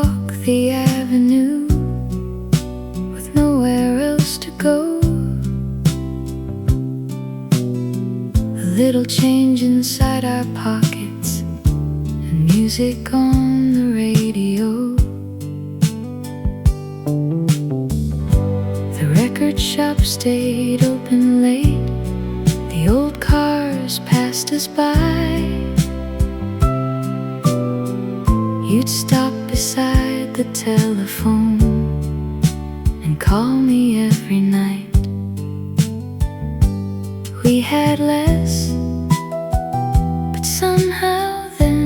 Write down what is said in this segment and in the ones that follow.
walk the avenue with nowhere else to go. A little change inside our pockets and music on the radio. The record shop stayed open late. The old cars passed us by. You'd stop beside the telephone and call me every night. We had less, but somehow then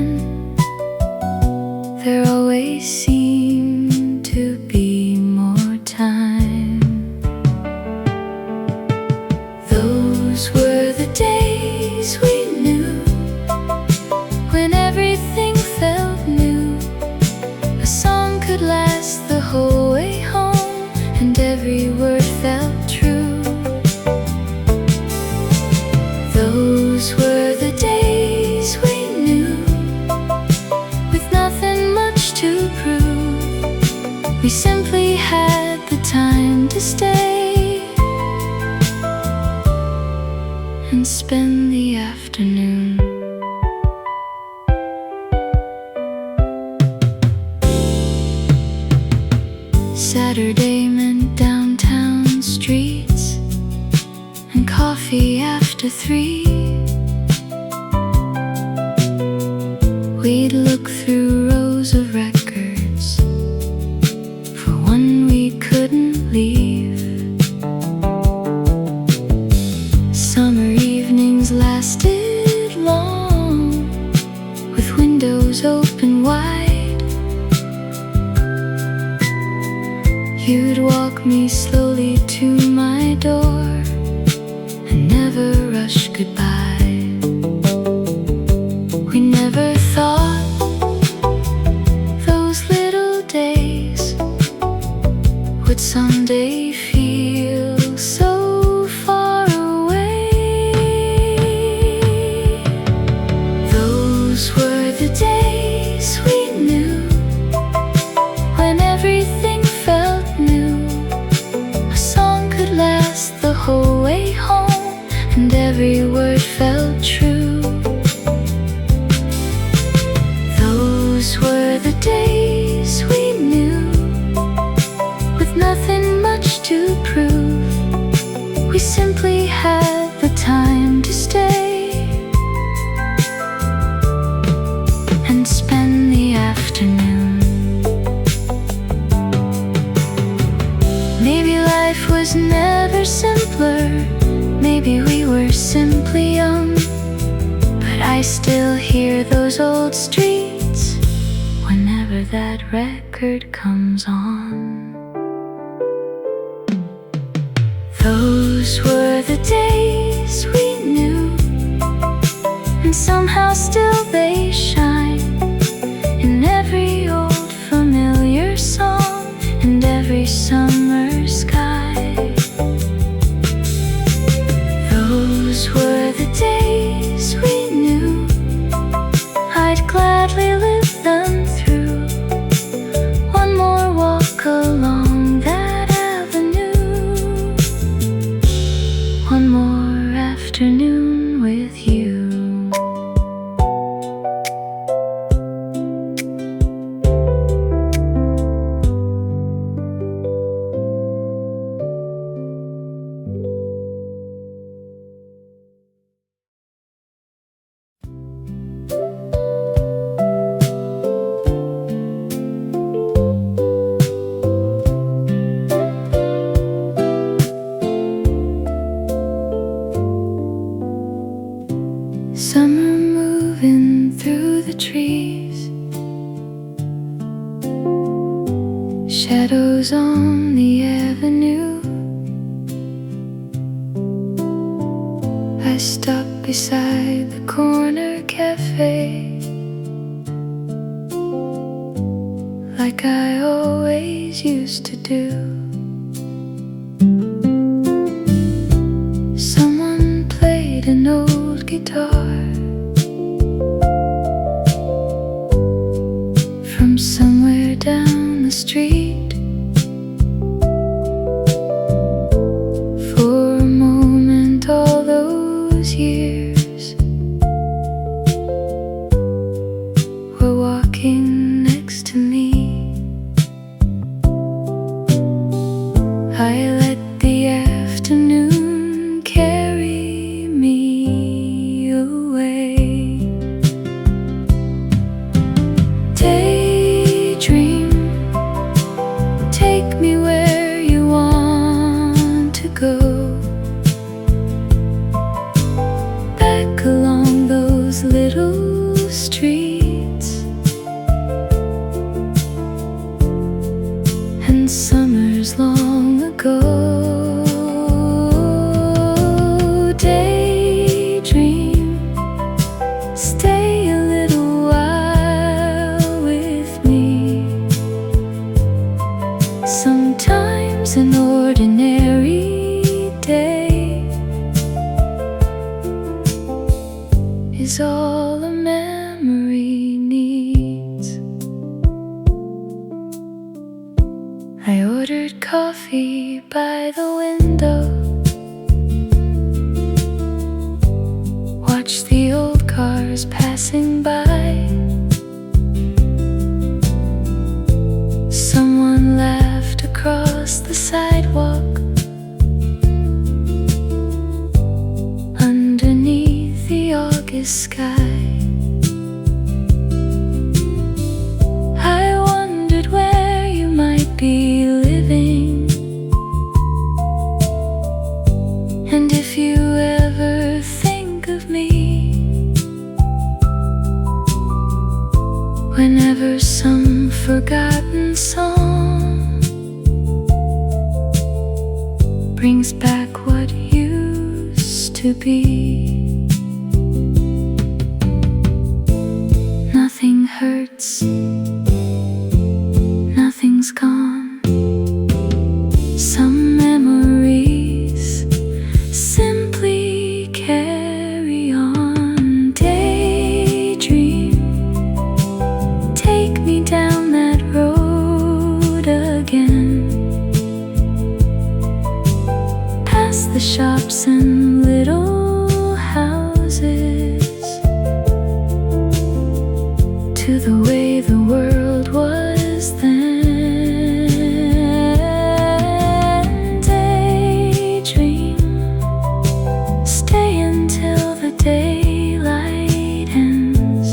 there always seemed to be more time. Those were the days we knew, when everything felt new. A song could last the whole way home, and every word felt true. Those were the days we knew, with nothing much to prove. We simply had the time to stay and spend the afternoon. Saturday meant downtown streets and coffee after 3. We'd look through rows of records for one we couldn't leave. Summer evenings lasted long, with windows open wide. You'd walk me slowly to my door and never rush goodbye. We never thought those little days would someday feel so far away. Those were the days we knew, when everything felt new. A song could last the whole way home, and every word felt true. Those were the days we knew, with nothing much to prove. We simply had the time to stay and spend the afternoon. Maybe life was never simpler, maybe we were simply young, but I still hear those old streets whenever that record comes on. Those were the days we knew, and somehow still they shine in every old familiar song and every summer sky. Those were the days we knew, I'd gladly live them through. One more walk along that avenue, one more afternoon with you. Summer moving through the trees, shadows on the avenue. I stop beside the corner cafe, like I always used to do. Someone played an old guitar from somewhere somewhere down the street. For a moment all those years were walking next to me. I let the afternoon carry me away. Daydream, take me where you want to go. Back along those little streets and summers long ago. Daydream, stay a little while with me. Sometimes an ordinary day is all a memory needs. I ordered coffee by the window, watched the old cars passing by. Someone laughed across the sidewalk. Underneath the August sky, I wondered where you might be living, and if you ever think of me, whenever some forgotten song brings back what used to be. Nothing hurts, nothing's gone. Some memories simply carry on. Daydream, take me down that road again, past the shops and little houses, to the way the world was then. Daydream, stay until the daylight ends.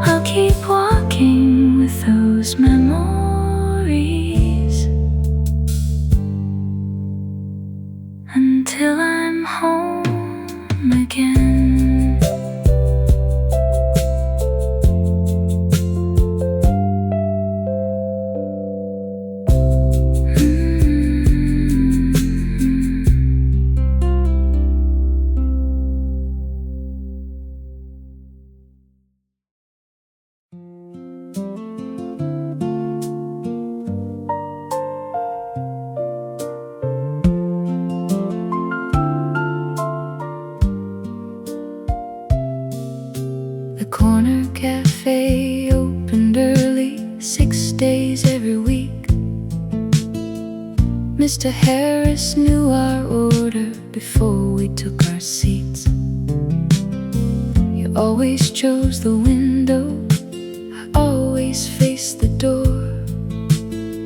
I'll keep walking with those memories until I'm home again. The corner cafe opened early, 6 days every week. Mr. Harris knew our order before we took our seats. You always chose the window, I always faced the door,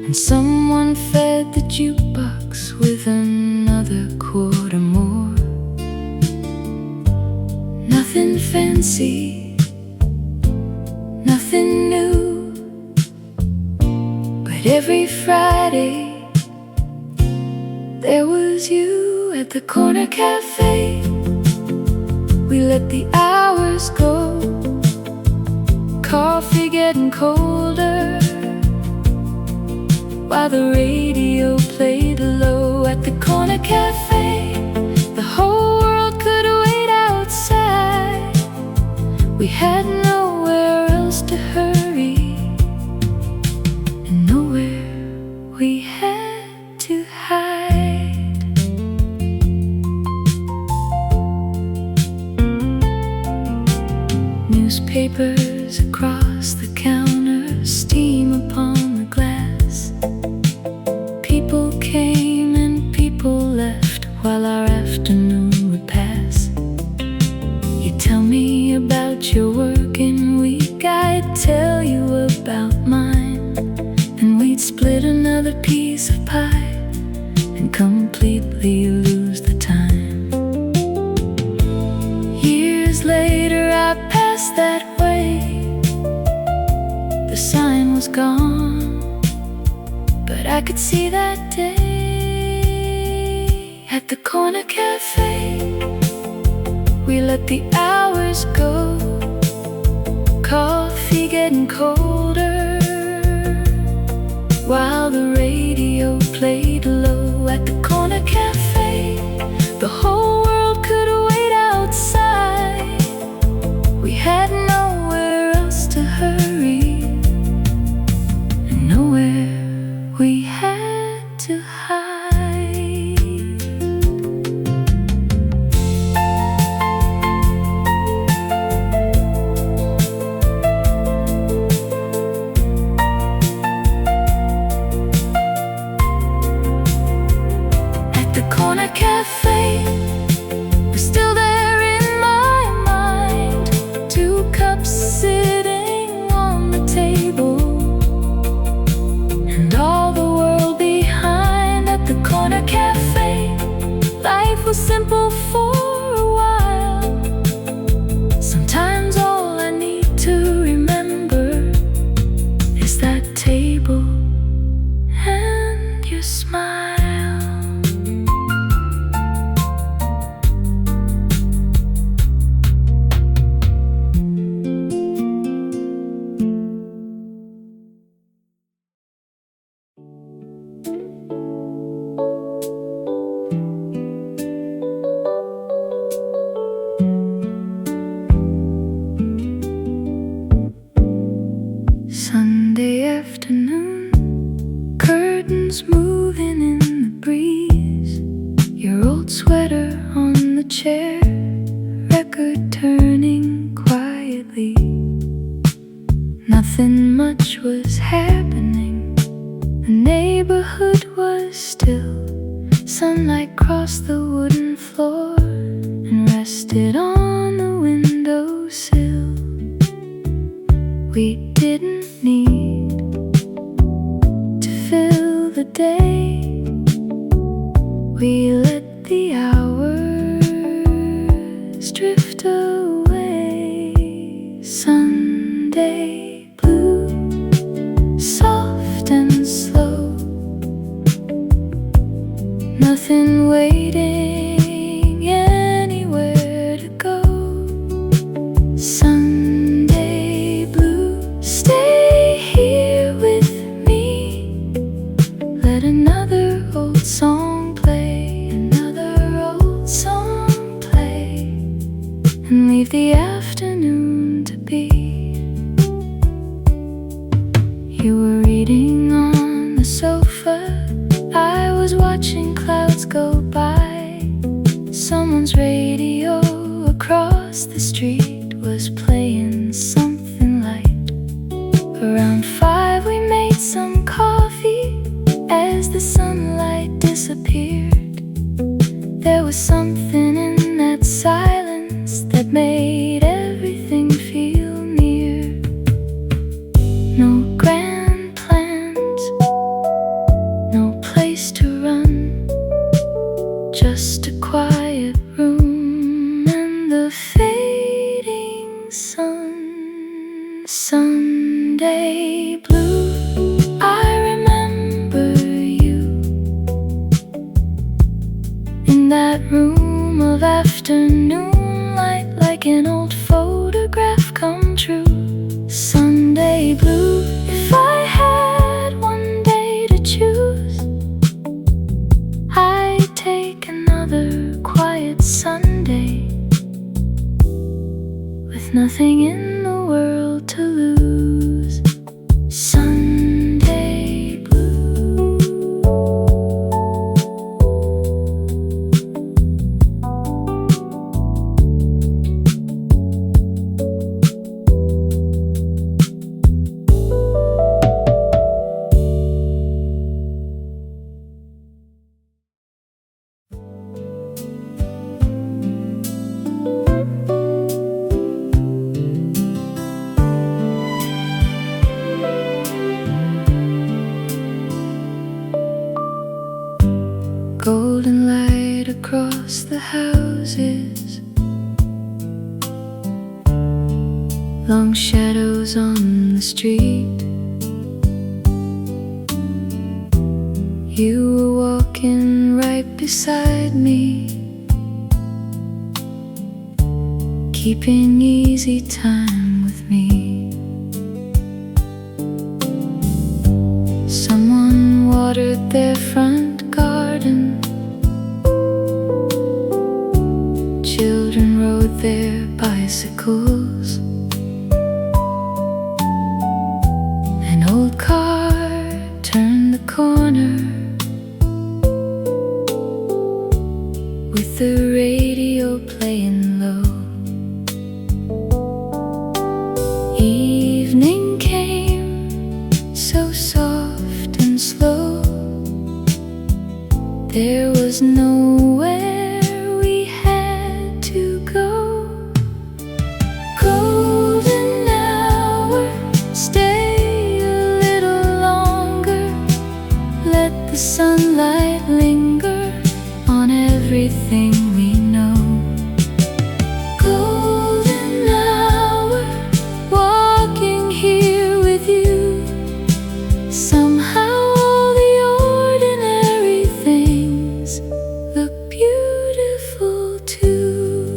and someone fed the jukebox with another quarter more. Nothing fancy, nothing new, but every Friday there was you at the corner cafe. We let the hours go, coffee getting colder, while the radio played low. At the corner cafe, the whole world could wait outside. We had nowhere else to hurry, and nowhere we had to hide. Newspapers across the counter, completely lose the time. Years later I passed that way. The sign was gone, but I could see that day at the corner cafe. We let the hours go, coffee getting colder, while the radio played low at the corner cafe. The whole world could wait outside. We had nowhere else to hurry, and nowhere we had to hide. Corner cafe was still there in my mind. 2 cups sitting on the table, and all the world behind. At the corner cafe, life was simple for a while. Sometimes all I need to remember is that table and your smile. Sunday afternoon, curtains moving in the breeze, your old sweater on the chair, record turning quietly. Nothing much was happening, the neighborhood was still. Sunlight crossed the wooden floor and rested on the windowsill. We didn't need to fill the day. We let the hours drift away. Sunday blue, soft and slow, nothing waiting anywhere to go. Sunday blue, stay here with me. Let another old song play, another old song play, and leave the afternoon to be. You were reading on the sofa, I was watching clouds go by. Someone's radio across the street was playing something light. Around 5 we made some coffee. As the sunlight disappeared, there was something in that silence that made everything feel near. No grand plans, no place to run, just a quiet room and the fading sun. Sunday blue, I remember you in that room of afternoon light, like an old photograph come true. Sunday blue, if I had one day to choose, I'd take another quiet Sunday with nothing in the world to lose. Sunday blue. across the houses, long shadows on the street. You were walking right beside me, keeping easy time with me. Someone watered their front garden, children rode their bicycles. An old car turned the corner with the radio playing low. Evening came so soft and slow. There was nowhere we had to go. Golden hour, stay a little longer. Let the sunlight linger on everything we know. Golden hour, walking here with you. Somehow all the ordinary things look beautiful too.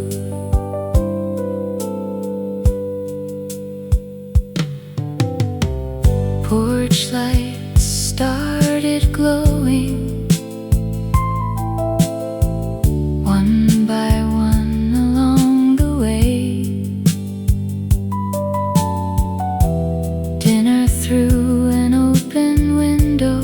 Porch lights started glowing, one by one along the way. Dinner through an open window,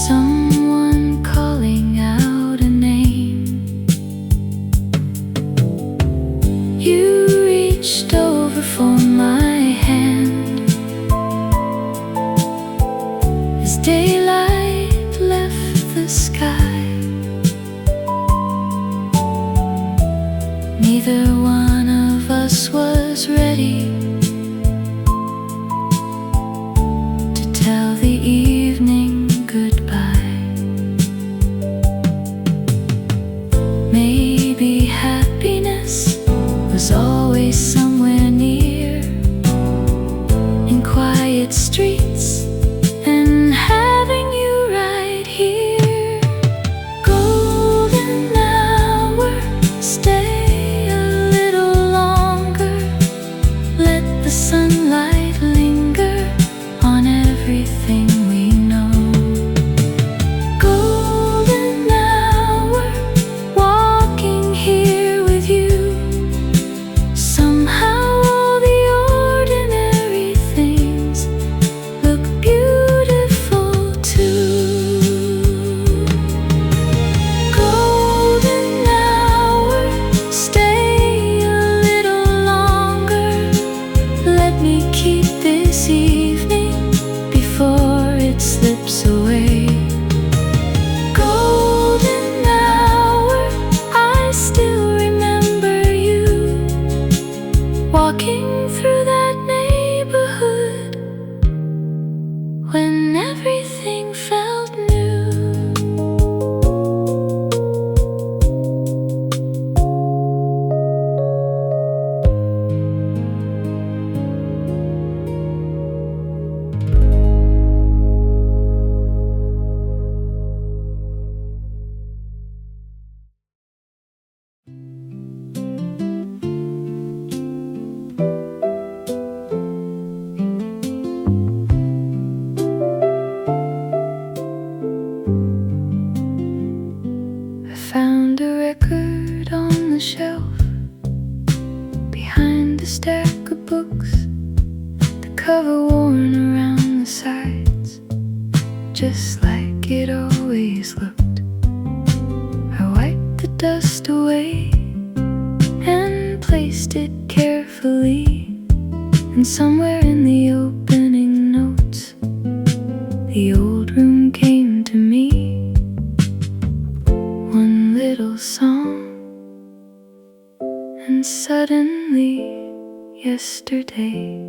someone calling out a name. You reached over for my hand as daylight left the sky. Neither one of us was ready to tell the evening goodbye. Maybe happiness was always somewhere near, in quiet streets and having you right here. Golden hour, stay a little longer. Let the sunlight linger on everything we know. Golden hour, walking here with you. Somehow all the ordinary things look beautiful too. Golden hour, stay a little longer. Let me keep this evening before it slips away. Golden hour, I still remember you walking through that neighborhood when everything felt new. I found a record on the shelf behind the stack of books, the cover worn around the sides, just like it always looked. I wiped the dust away and placed it carefully, and somewhere in the opening notes, the old room came to me. One little song, and suddenly yesterday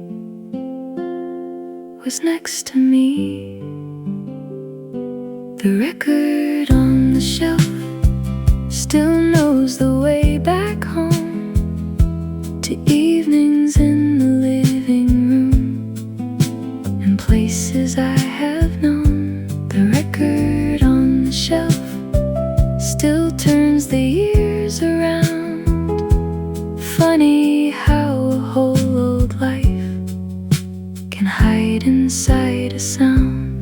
was next to me. The record on the shelf still knows the way back home to evenings in the living room and places I have known. The record on the shelf still turns the years around. Funny how a whole old life can hide inside a sound.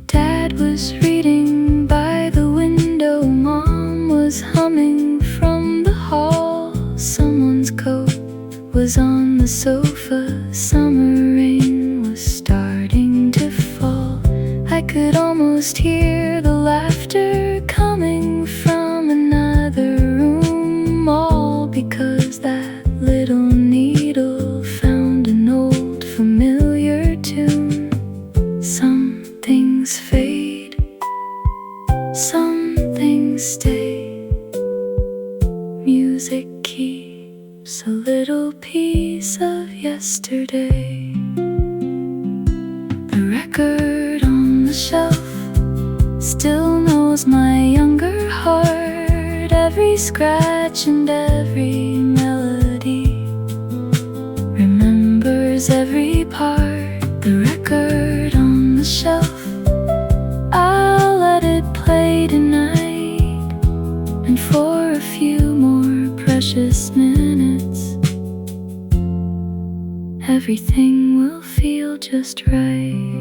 Dad was reading by the window, Mom was humming from the hall. Someone's coat was on the sofa, summer rain was starting to fall. I could almost hear the laughter coming from another room, all because that little needle found an old familiar tune. Some things fade, some things stay. Music keeps a little piece of yesterday. The record on the shelf still knows my younger heart, every scratch and every melody, remembers every part. The record on the shelf, I'll let it play tonight, and for a few more precious minutes, everything will feel just right.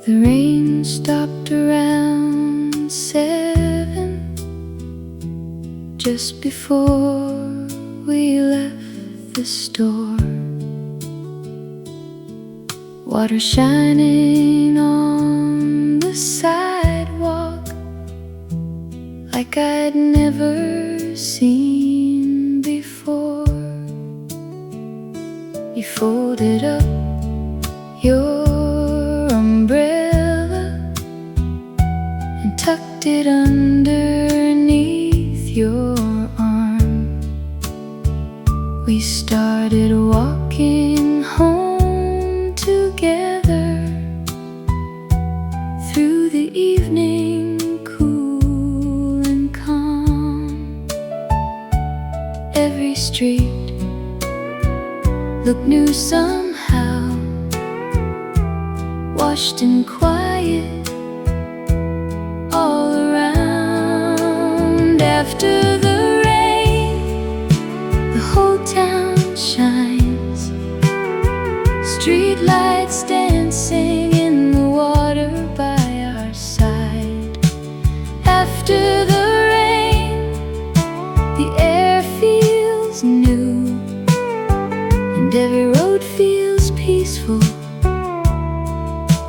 The rain stopped around 7, just before we left the store. Water shining on the sidewalk like I'd never seen before. You folded up your umbrella and tucked it underneath your arm. We started walking home together through the evening, cool and calm. Every street looked new somehow, washed in quiet all around. After the rain, the whole town shines, street lights dancing in the water by our side. After the rain, the air feels new, and every road feels peaceful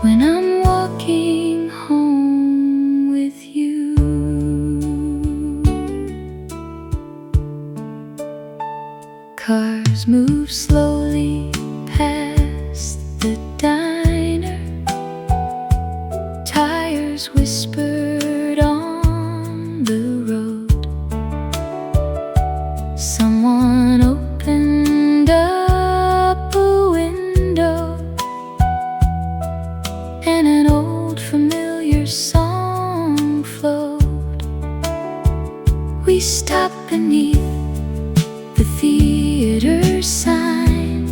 when I'm walking home with you. Cars move slowly past the diner, tires whispered on the road. Someone opened up a window, and an old familiar song flowed. We stopped beneath the theater sign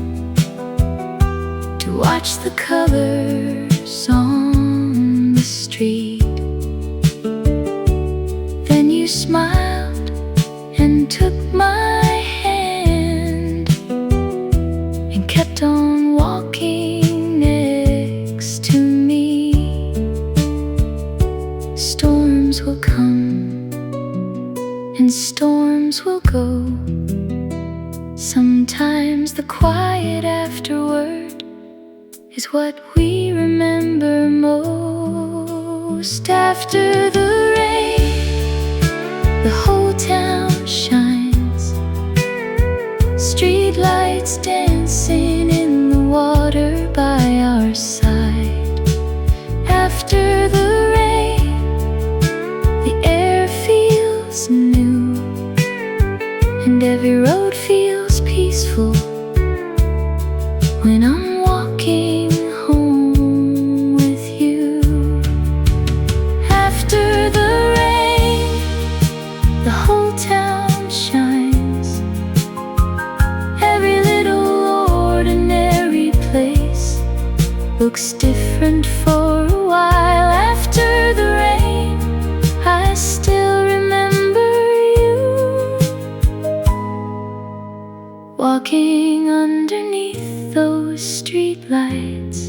to watch the colors on the street. Then you smiled and took my hand and kept on walking next to me. Storms will come and storms will go. Sometimes the quiet afterward is what we remember most. ghost after the rain. The whole town shines, street lights dancing in the water by our side. After the rain, the air feels new, and every road feels peaceful when I'm walking home with you. After the rain, the whole town shines. Every little ordinary place looks different for a while. After the rain, I still remember you, walking underneath those street lights,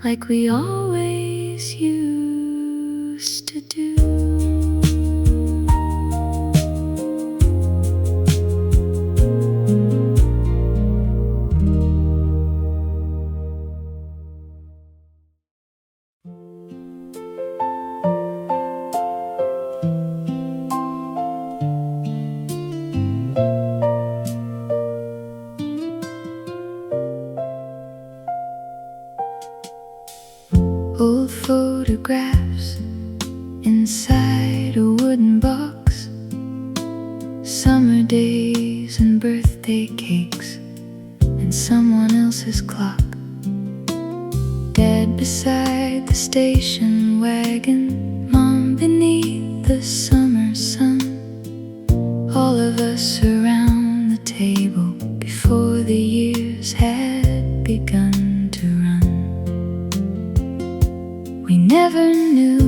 like we always used to do. Old photographs inside a wooden box, summer days and birthday cakes and someone else's clock. Dad beside the station wagon, Mom beneath the summer sun. All of us around the table before the years had begun to run. We never knew,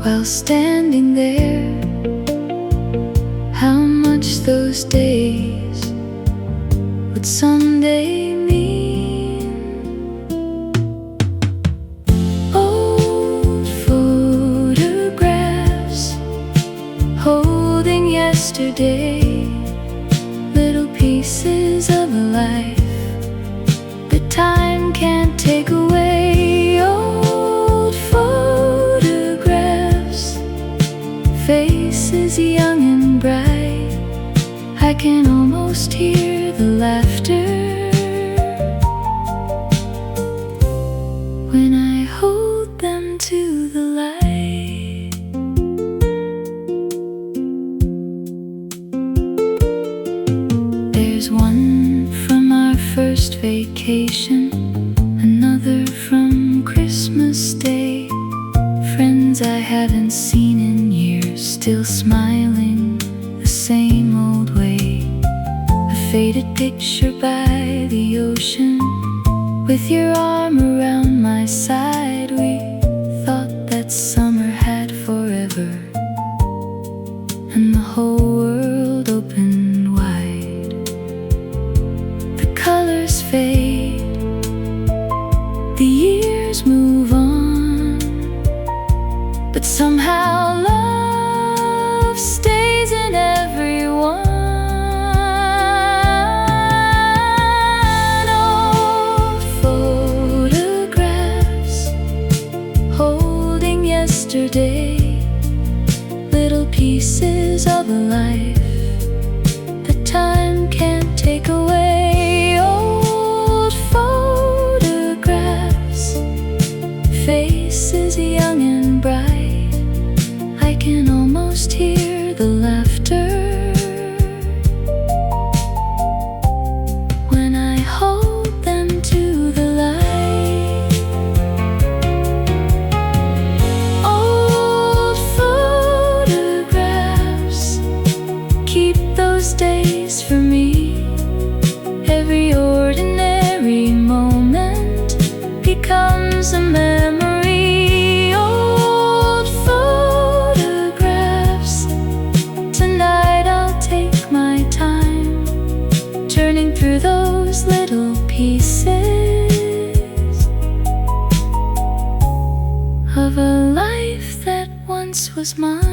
while standing there, how much those days would someday mean. Old photographs holding yesterday, little pieces of a life that time can't take away. Old photographs, faces young and bright, I can almost hear the laughter when I hold them to the light. There's one from our first vacation, another from Christmas Day, friends I haven't seen in years, still smiling the same old way. A faded picture by the ocean, with your arm around my side. We thought that summer had forever, and the whole world opened wide. The colors fade, the years move on, but somehow love stays in everyone. Old photographs holding yesterday, little pieces of a life that time can't take away. Old photographs, faces young and bright, I can almost hear the laughter when I hold them to the light. Old photographs, keep those days for me. Every ordinary moment becomes a memory. Old photographs, tonight I'll take my time, turning through those little pieces of a life that once was mine.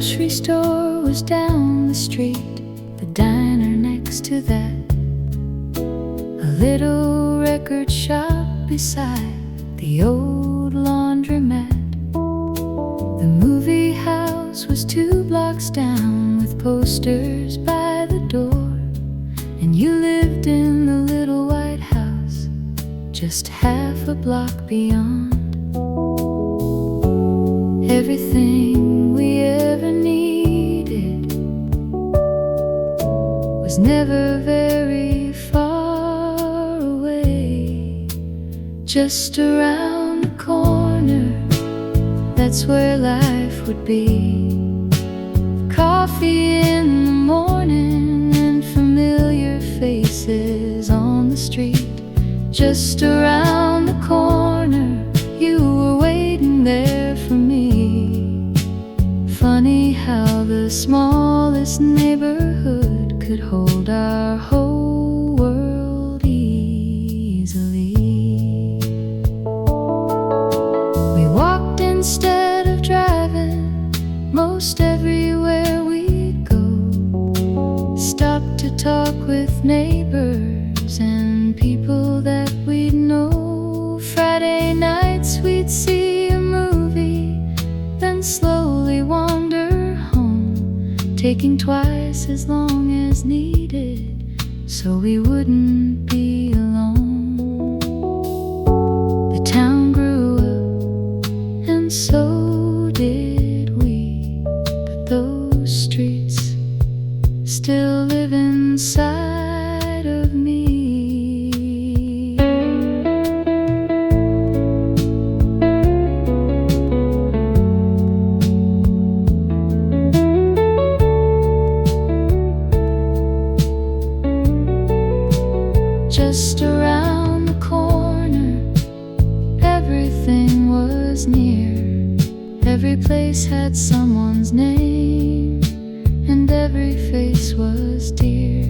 grocery store was down the street, the diner next to that, a little record shop beside the old laundromat. The movie house was 2 blocks down with posters by the door, and you lived in the little white house just half a block beyond. Everything we ever needed was never very far away, just around the corner. That's where life would be. Coffee in the morning and familiar faces on the street. Just around the corner, you were waiting there for me. Funny how the smallest neighborhood could hold our whole world easily. We walked instead of driving most everywhere we go. Stopped to talk with neighbors and people that we'd know. Friday nights we'd see a movie, then slowly wander home, taking twice as long as needed so we wouldn't be alone. The town grew up and so did we, but those streets still live inside of me. Just around the corner, everything was near. Every place had someone's name, and every face was dear.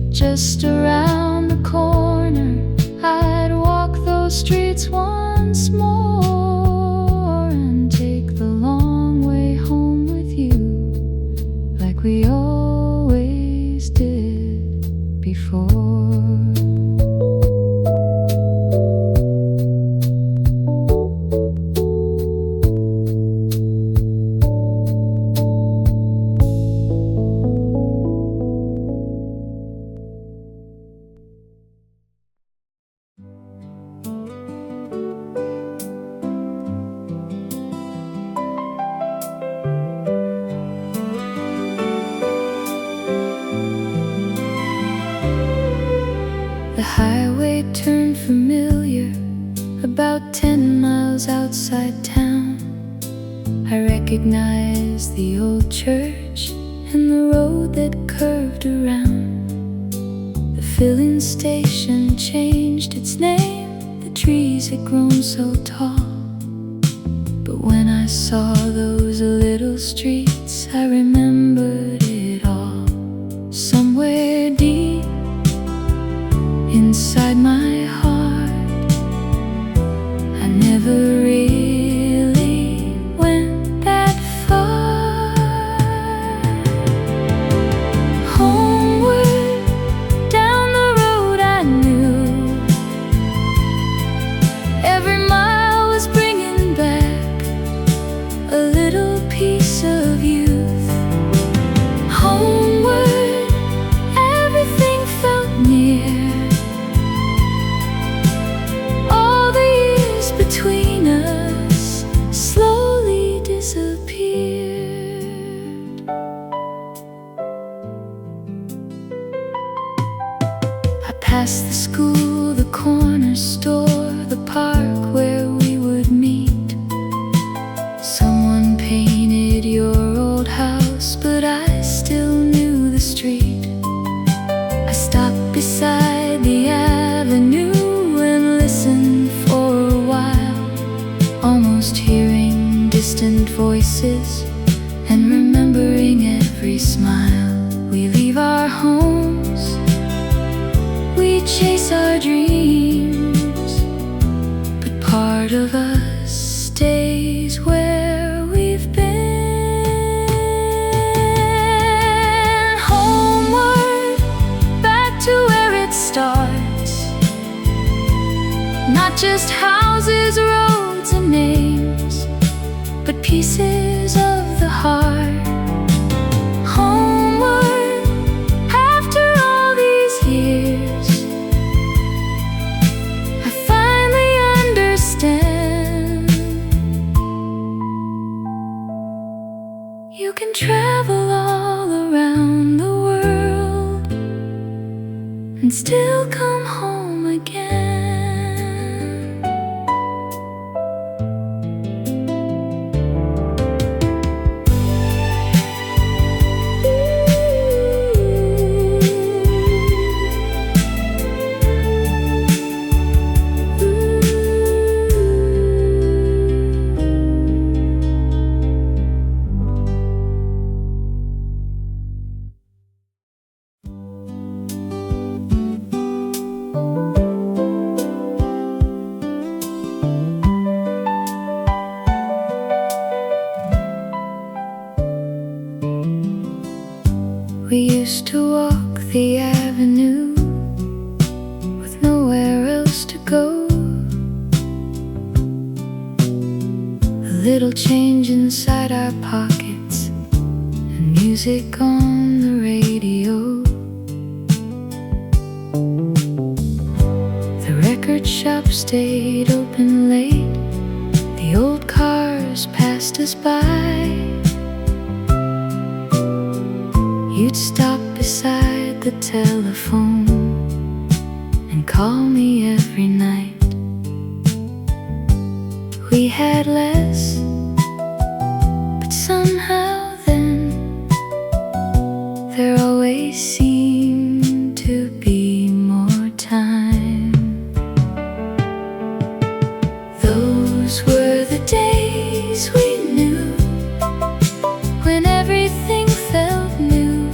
Just around the corner, I'd walk those streets once more and take the long way home with you, like we always did before. The highway turned familiar about 10 miles outside town. I recognized the old church and the road that curved around. The filling station changed its name, the trees had grown so tall. But when I saw those little streets, I remembered it all. Somewhere deep inside my heart, I never really went that far. Homeward, down the road I knew, every mile was bringing back a little piece of youth. Homeward, everything felt near. Between us slowly disappeared. I passed the school, the corner store, the park where we would meet. Someone painted your old house, but I still knew the street. I stopped beside the avenue and listened for a while, almost hearing distant voices and remembering every smile. We leave our homes, we chase our dreams, but part of us stays where we've been. Not just houses, roads, and names, but pieces of the heart. Homeward, after all these years, I finally understand. You can travel all around the world and still come home again. We used to walk the avenue with nowhere else to go. A little change inside our pockets and music on the radio. The record shop stayed open late. The old cars passed us by. You'd stop beside the telephone and call me every night. We had less, but somehow then there always seemed to be more time. Those were the days we knew, when everything felt new.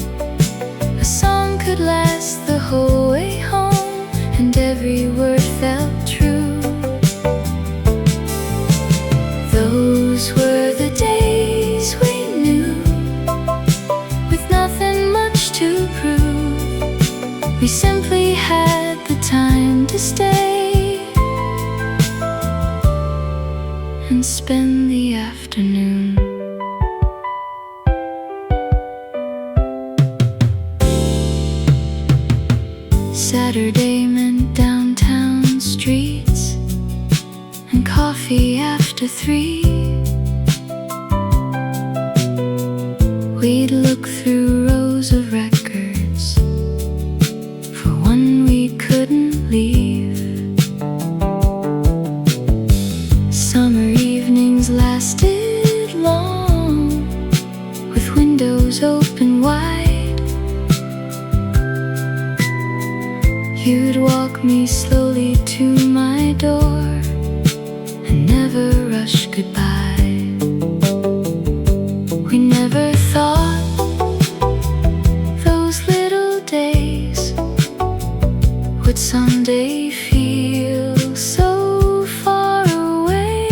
A song could last the whole way home, and every word felt true. Those were the days we knew, with nothing much to prove. We simply had the time to stay and spend the afternoon. Saturday meant downtown streets and coffee after 3. We'd look through rows of records for one we couldn't leave. Summer evenings lasted long, with windows open wide. You'd walk me slowly to my door and never rush goodbye. We never thought those little days would someday feel so far away.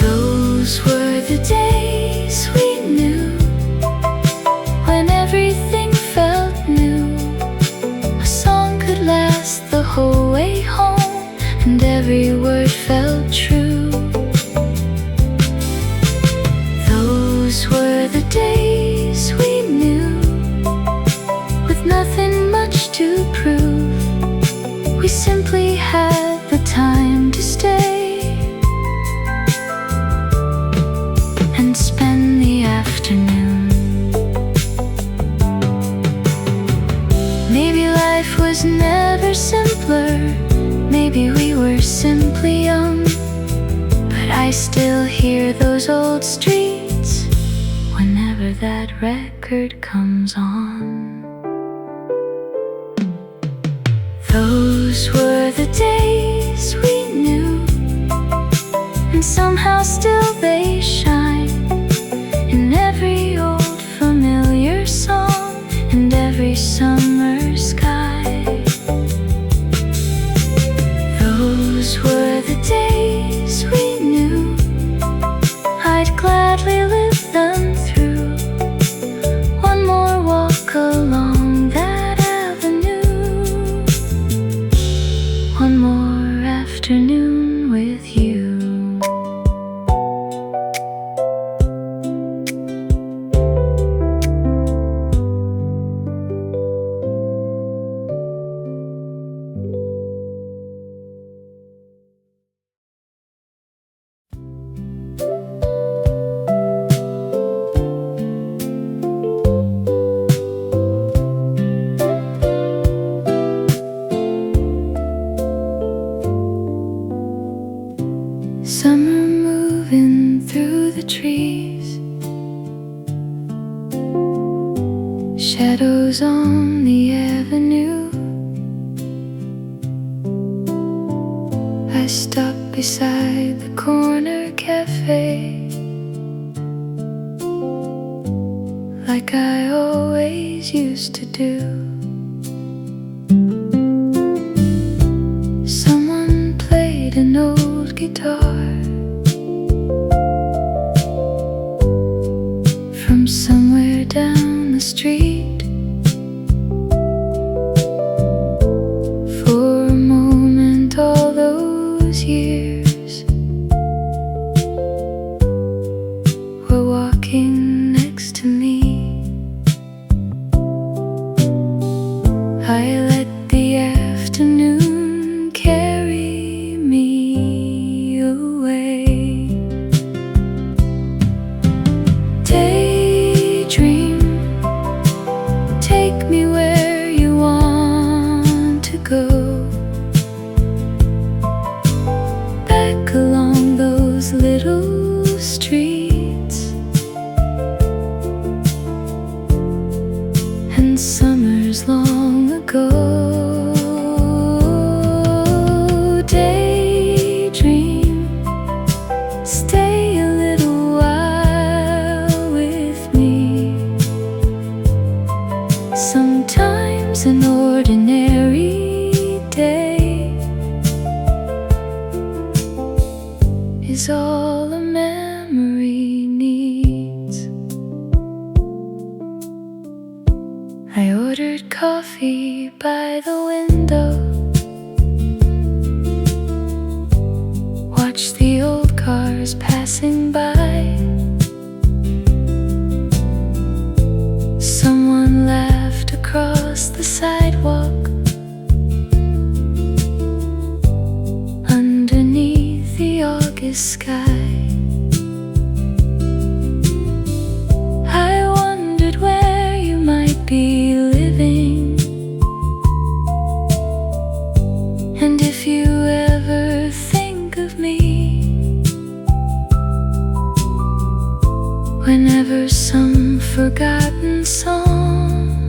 Those were the days we knew, when everything felt new. A song could last the whole way home, and every word felt true. Those were the days we knew, with nothing much to prove. We simply had the time to stay and spend the afternoon. Maybe life was never simpler, maybe we were simply young, but I still hear those old streets whenever that record comes on. Those were the days we knew, and somehow still they shine in every old familiar song and every summer sky. Those were the days we knew, I'd gladly live them through. One more walk along that avenue. stop beside the corner cafe, like I always used to do. Someone played an old guitar from somewhere down the street. For a moment all those years were walking next to me. I let the afternoon carry me away. Daydream, take me where you want to go, back along those little streets and summers long ago. Daydream, stay a little while with me. Sometimes an ordinary day is all a memory needs. I ordered coffee by the window, watched the old cars passing by. Someone laughed across the sidewalk underneath the August sky. I wondered where you might be living, and if you ever think of me, whenever some forgotten song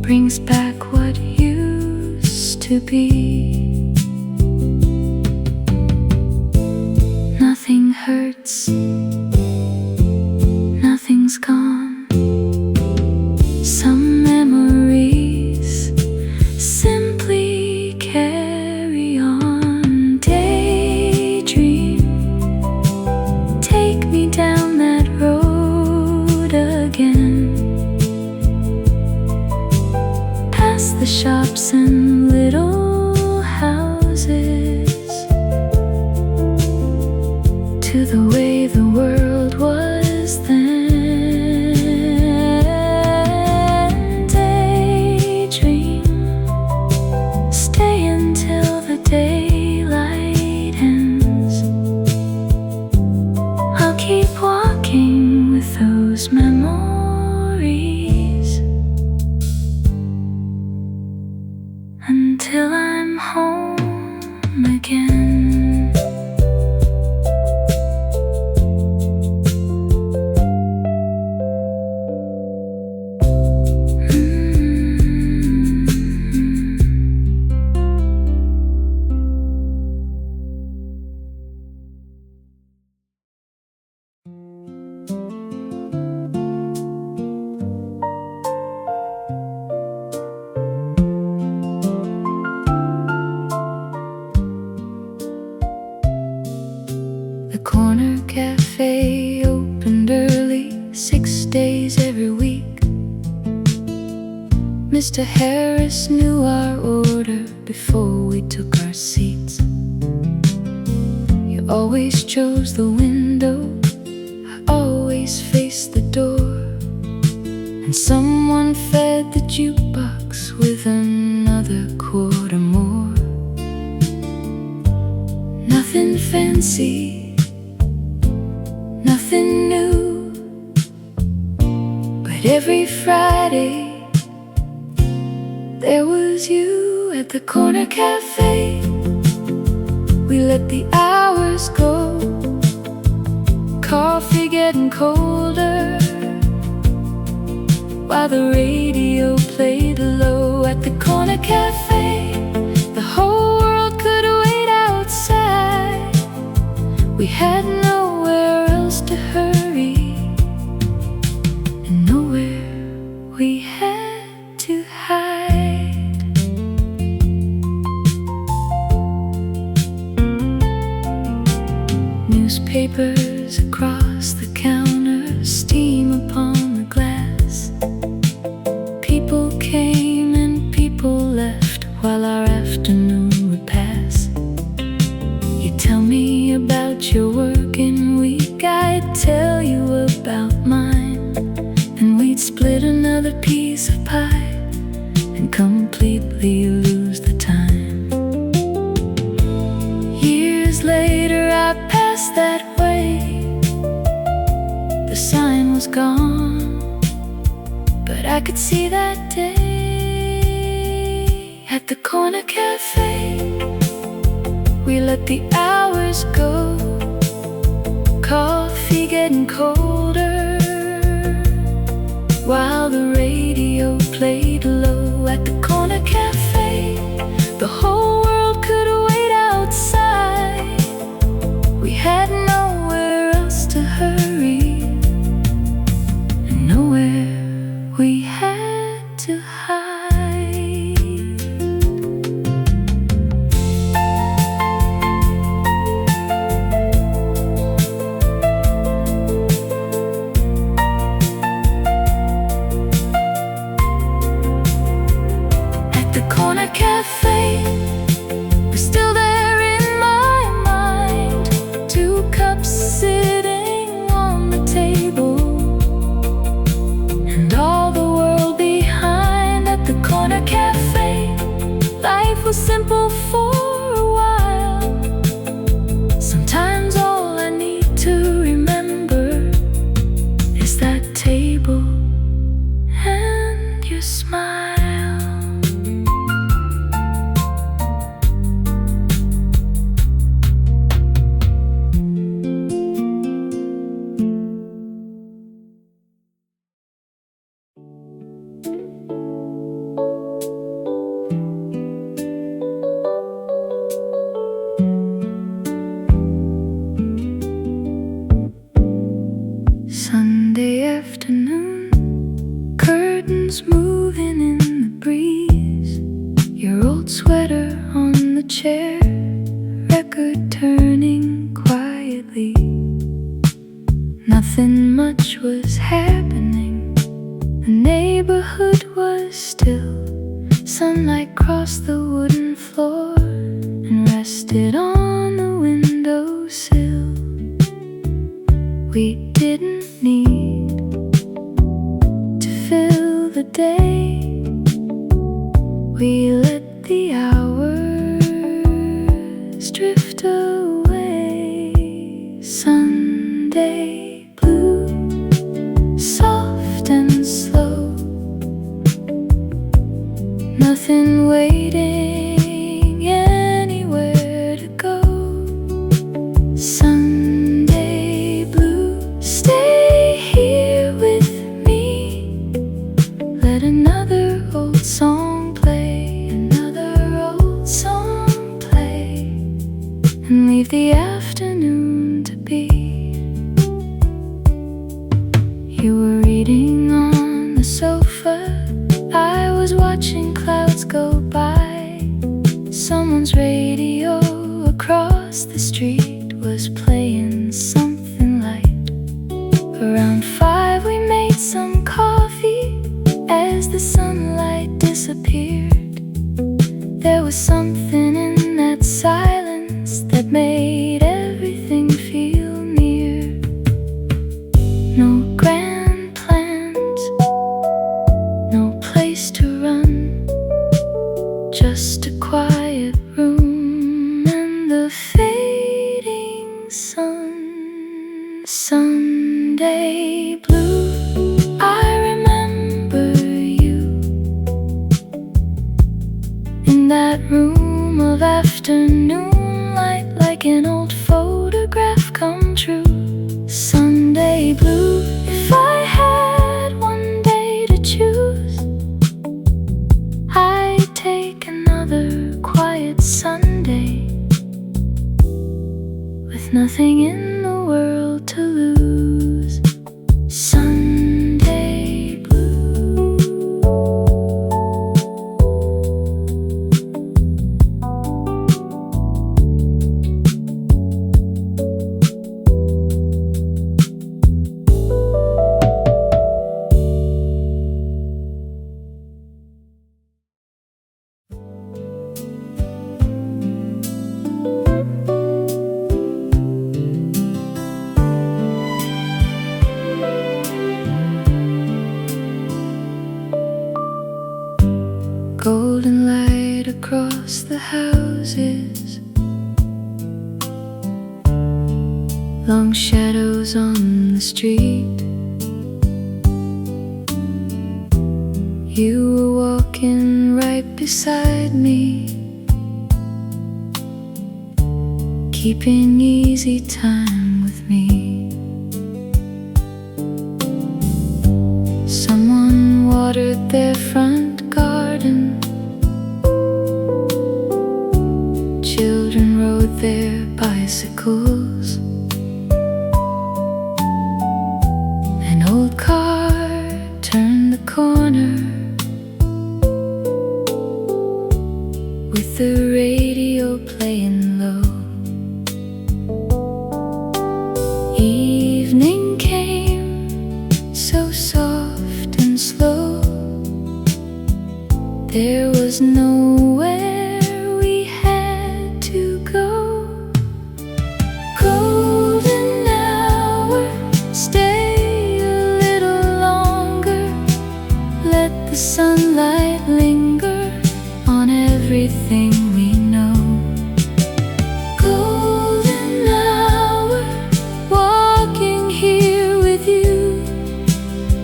brings back what used to be. Nothing hurts, nothing's gone. Some memories simply carry on. Daydream, take me down that road again, past the shops and little houses, to the way the world was then. Daydream, stay until the daylight ends. I'll keep walking with those memories until I'm home again. The corner cafe opened early, 6 days every week. Mr. Harris knew our order before we took our seats. You always chose the window, I always faced the door, and someone fed the jukebox with another quarter more. Nothing fancy, nothing new, but every Friday there was you at the corner cafe. We let the hours go, coffee getting colder, while the radio played low at the corner cafe. The whole We had nowhere else to hurry, and nowhere we had to hide. Newspapers across the counter, steam upon the glass. People came and people left while our afternoon would pass. You tell me about your working week, I'd tell you about mine, and we'd split another piece of pie and completely lose the time. Years later I passed that way. The sign was gone, but I could see that day at the corner cafe. We let the hours go, coffee getting colder, while the radio played low. At the corner cafe, the whole world could wait outside. We had nowhere else to hurry, and nowhere we had to hide. At the corner cafe, we're still there in my mind. 2 cups sitting on the table, and all the world behind. At the corner cafe, life was simple for a while. Sometimes all I need to remember is that table and your smile. Sunday afternoon, curtains moving in the breeze, your old sweater on the chair, record turning quietly. Nothing much was happening, the neighborhood was still. Sunlight crossed the wooden floor and rested on the windowsill. We didn't need to fill the day. We let the hours drift away. Sunday blue, soft and slow, nothing waiting anywhere to go. Sunday blue, stay here with me. Let another old song play, another old song play, and leave the afternoon to be. You were reading on the sofa, I was watching clouds go by. Someone's radio across the street was playing something light. Around 5 we made some coffee. As the sunlight disappeared, there was something in that silence that made everything feel near. No grand plans, no place to run, just a quiet room and the fading sun. Sunday blue, I remember you in that room of afternoon light, like an old photograph come true. Sunday blue, if I had one day to choose, golden light across the houses, long shadows on the street. You were walking right beside me, keeping easy time with me. Someone watered their front garden, children rode their bicycles. An old car turned the corner with the radio playing low. Evening came so soft and slow. There was nowhere we had to go. Golden hour, stay a little longer. Let the sunlight linger on everything we know. Golden hour, walking here with you.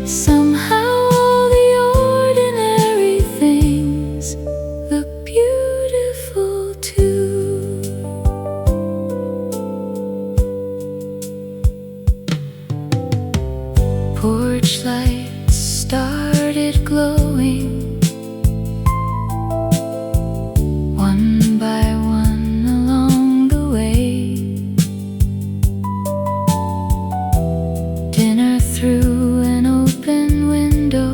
Somehow all the ordinary things look beautiful too. Porch lights started glowing, one by one along the way. Dinner through an open window,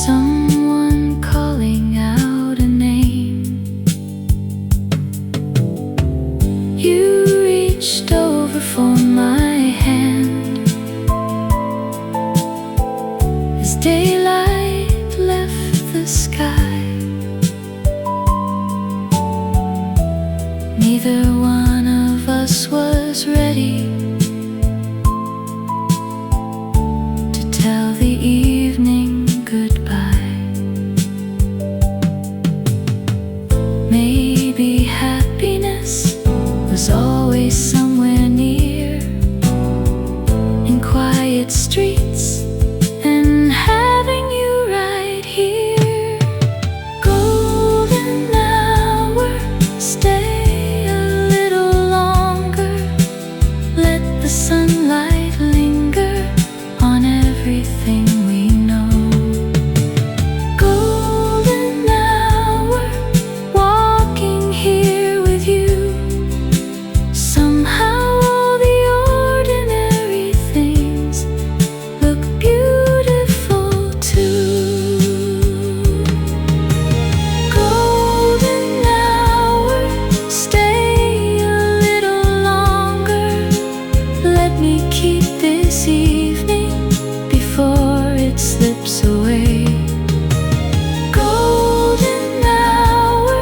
someone calling out a name. You reached over for my hand as daylight left the sky. Neither one of us was ready to tell the evening goodbye. Maybe happiness was always somewhere near, in quiet streets and having you right here. Golden hour, stay a little longer. Let the sunlight linger on everything we know. Golden hour, walking here with you. Somehow all the ordinary things look beautiful too. Golden hour, stay a little longer. Let me keep this evening before it slips away. Golden hour,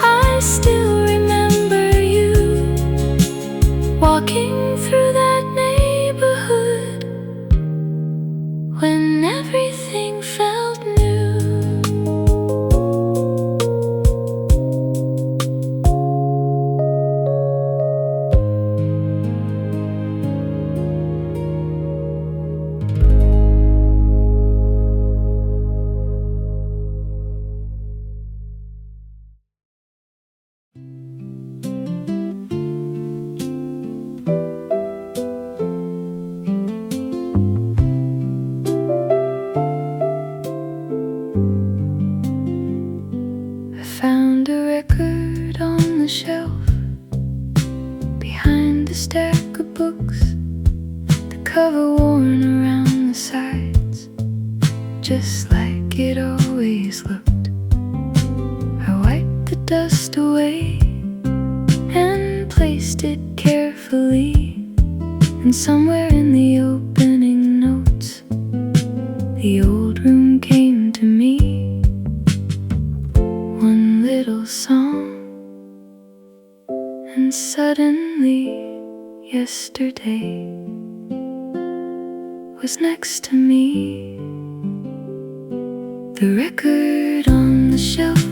I still remember you walking through that neighborhood when everything felt new. I found a record on the shelf behind the stack of books, the cover worn around the sides, just like it always looked. I wiped the dust away and placed it carefully, and somewhere in the opening notes, the old room came to me. One little song, and suddenly yesterday was next to me. The record on the shelf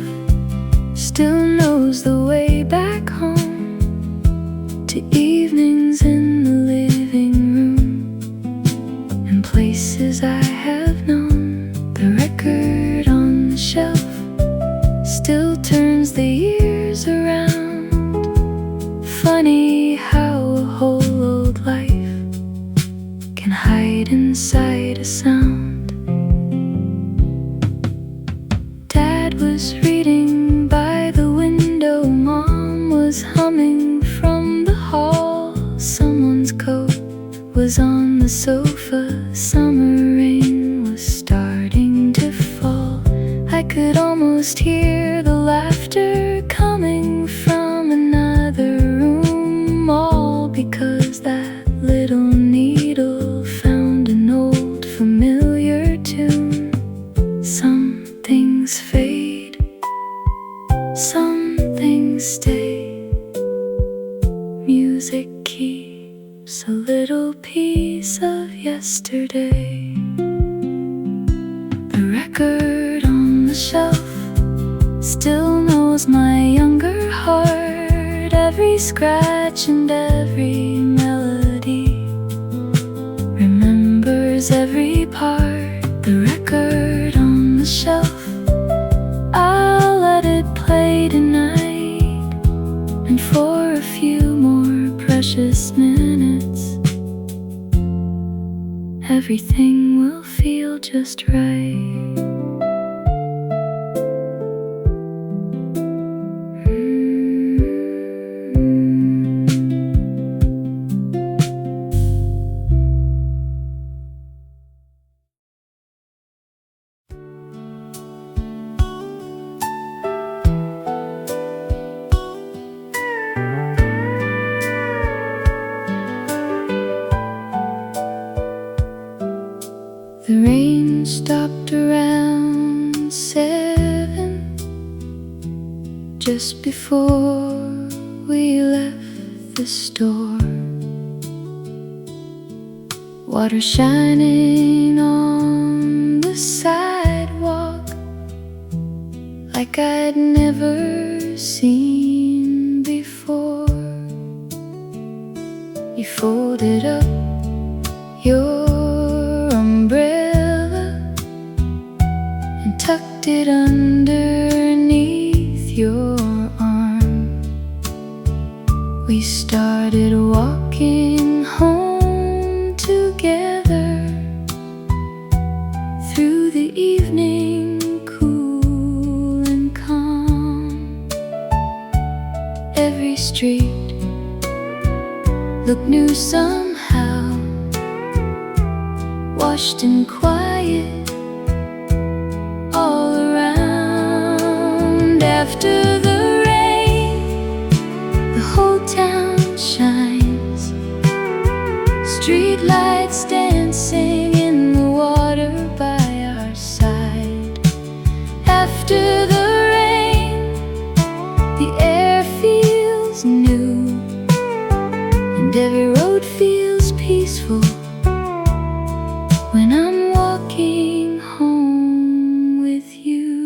still knows the way back home to evenings in the living room and places I have known. The record on the shelf still turns the years around. Funny how a whole old life can hide inside a sound. Dad was reading by the window, Mom was humming from the hall. Someone's coat was on the sofa, summer rain was starting to fall. I could almost hear the laughter coming from another room, all because that little needle found an old familiar tune. Some things fade, some things stay. Music keeps a little piece of yesterday. The record on the shelf still knows my younger heart, every scratch and every melody, remembers every part. The record on the shelf, I'll let it play tonight, and for a few more precious minutes, everything will feel just right. The rain stopped around 7, just before we left the store. Water shining on the sidewalk like I'd never seen before. You folded up your umbrella and tucked it underneath your arm. We started walking home together through the evening, cool and calm. Every street looked new somehow, washed in quiet all around. After the rain, the whole town shines, street lights dancing in the water by our side. After the rain, the air feels new, and every road feels peaceful when I'm walking home with you.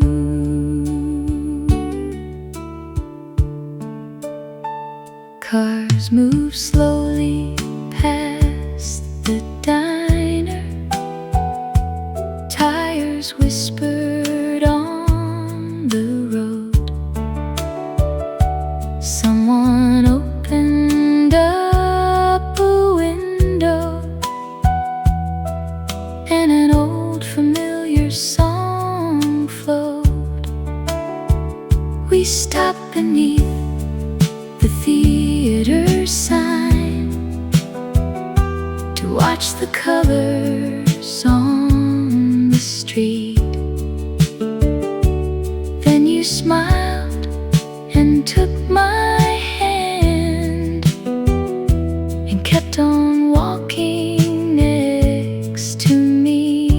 Cars move slowly past the diner, tires whispered on the road. Someone opened up a window, and an old familiar song flowed. We stopped beneath the theater sign to watch the colors on the street. Then you smiled and took my hand and kept on walking next to me.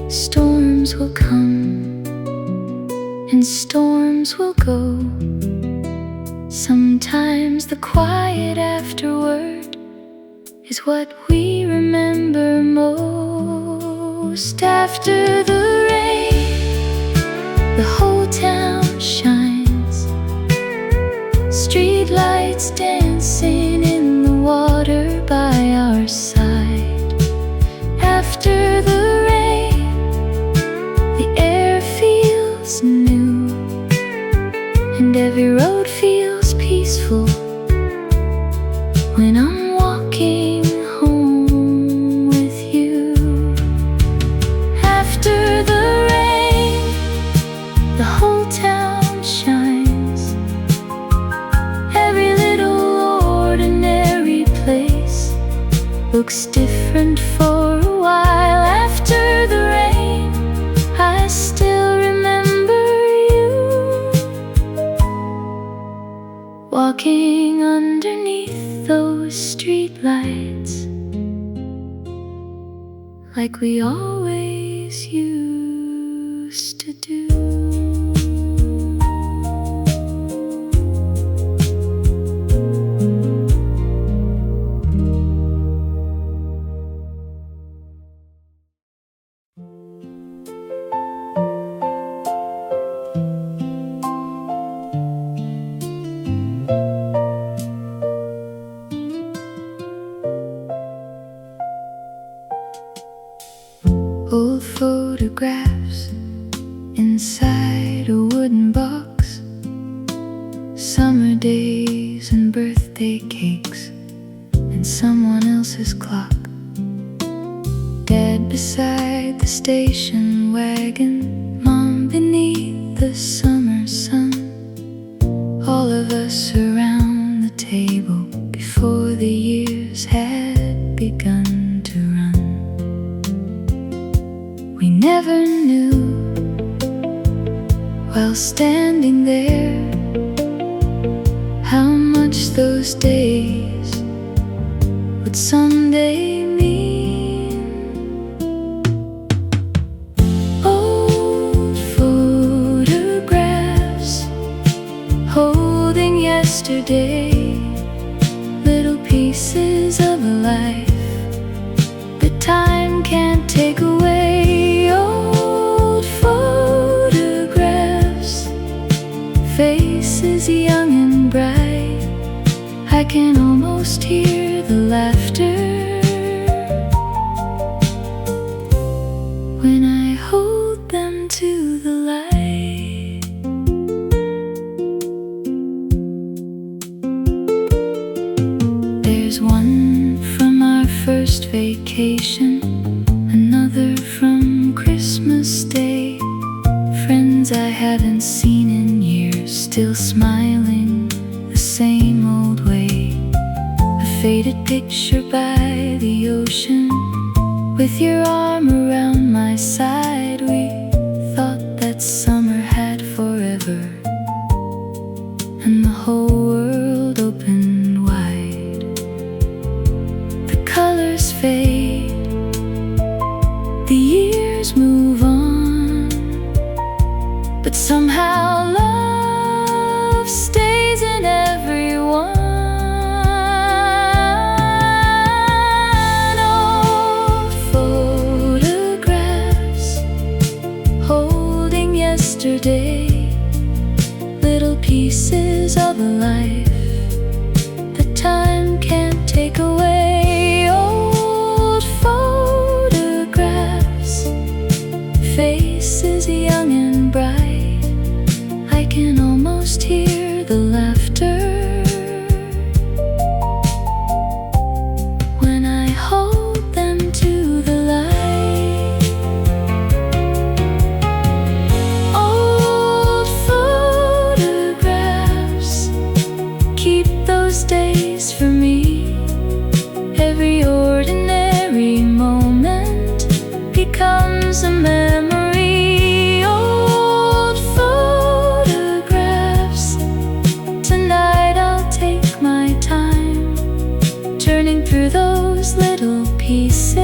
Storms will come and storms will go. Sometimes the quiet afterward is what we remember most. Just after the rain, the whole town shines. Street lights dancing in the water by our side. After the rain, the air feels new, and every road feels peaceful when I'm walking home with you. After the rain, the whole town shines. Every little ordinary place looks different for a while. After the rain, I still remember you, walking underneath those streetlights like we always used to do. Old photographs inside a wooden box. Summer days and birthday cakes and someone else's clock. Dad beside the station wagon, Mom beneath the summer sun. All of us around the table before the years had begun to run. We never knew, while standing there, how much those days would someday mean. Old photographs holding yesterday, little pieces of a life that time can't take away. Faces young and bright, I can almost hear the laughter when I hold them to the light. There's one from our first vacation, another from Christmas Day. Friends I haven't seen in years, still smiling the same old way. A faded picture by the ocean, with your arm around my side. We thought that summer had forever, and the whole world opened wide. The colors fade, the years move on, but somehow love stays in everyone. Old photographs holding yesterday, little pieces of a life that time can't take away. Old photographs, faces young and bright, I can almost hear the laughter when I hold them to the light. Old photographs, keep those days for me. Every ordinary moment becomes a memory. Old photographs, tonight I'll take my time, turning through those little pieces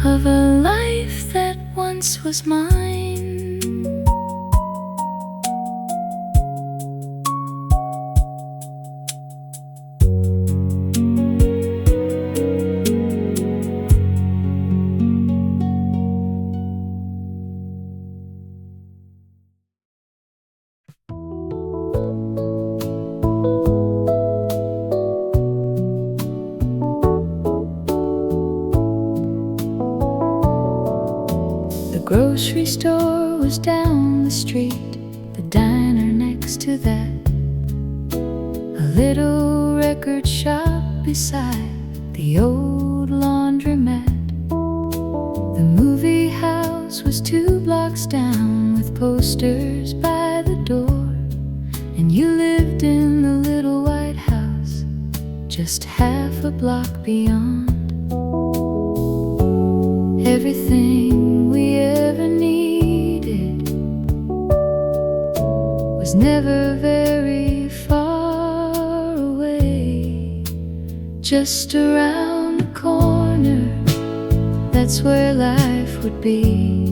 of a life that once was mine. grocery store was down the street, the diner next to that, a little record shop beside the old laundromat. The movie house was 2 blocks down with posters by the door, and you lived in the little white house just half a block beyond. Everything we ever needed was never very far away, just around the corner. That's where life would be.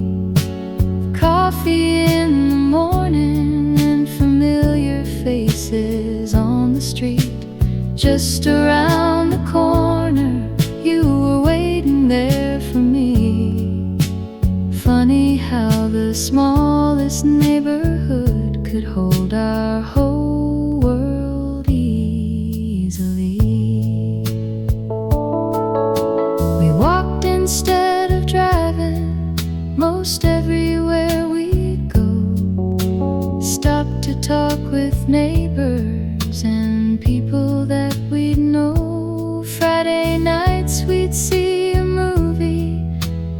Coffee in the morning and familiar faces on the street. Just around the corner, you were waiting there for me. Funny how the smallest neighborhood could hold our whole world easily. We walked instead of driving most everywhere we'd go. Stopped to talk with neighbors and people that we'd know. Friday nights we'd see a movie,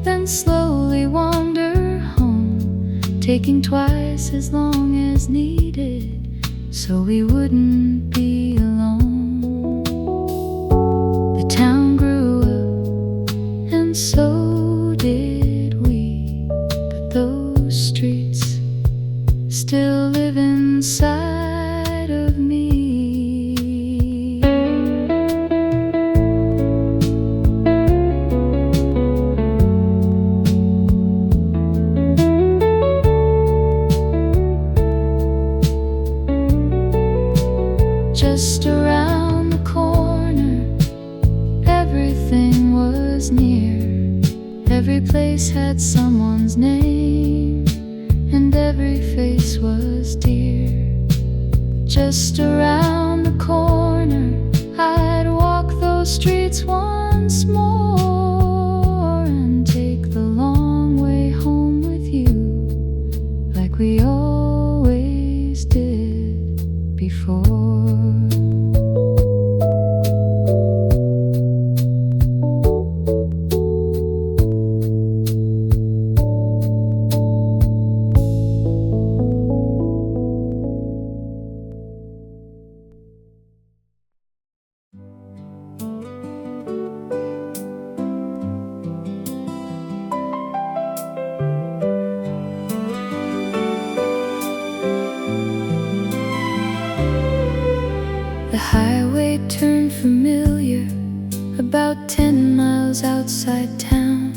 then slowly wander home, taking twice as long as needed so we wouldn't be alone. The town grew up and so did we, but those streets still live inside of me. Just around the corner, everything was near. Every place had someone's name, and every face was dear. Just around the corner, I'd walk those streets once more and take the long way home with you, like we always did before. The highway turned familiar about 10 miles outside town.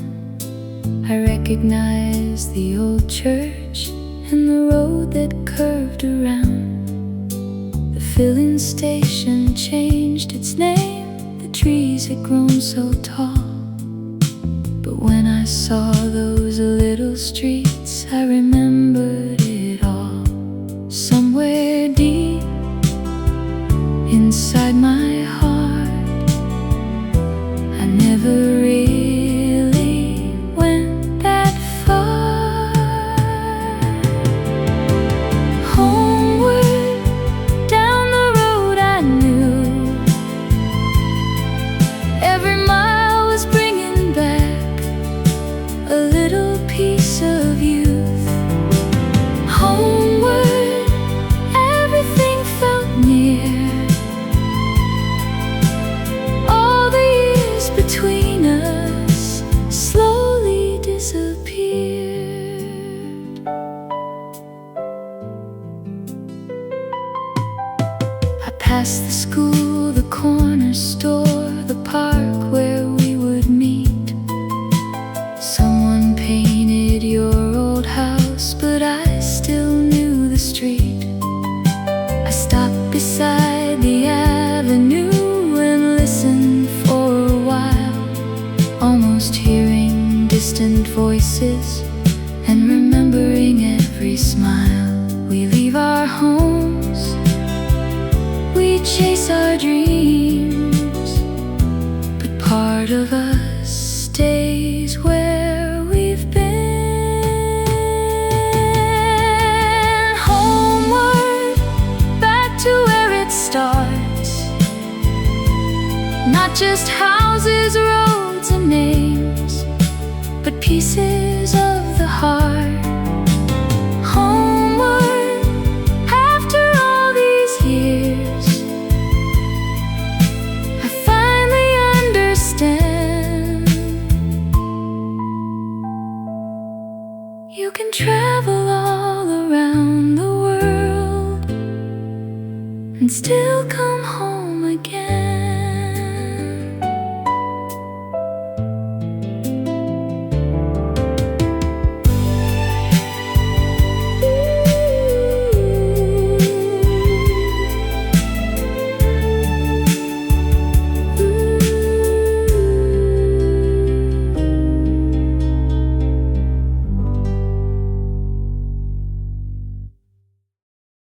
I recognized the old church and the road that curved around. The filling station changed its name, the trees had grown so tall. But when I saw those little streets, I remembered it all. Somewhere deep inside my heart, I never really went that far. Homeward, down the road I knew, every mile was bringing back a little piece of youth. Homeward, everything felt near. Between us slowly disappeared. I passed the school, the corner store, the park where we would meet. Someone painted your old house, but I still knew the street. I stopped beside the avenue and listened for a while, almost hearing distant voices and remembering every smile. We leave our homes, we chase our dreams, but part of us stays where we've been. not just houses, roads, and names, but pieces of the heart. Homeward, after all these years, I finally understand. You can travel all around the world and still come home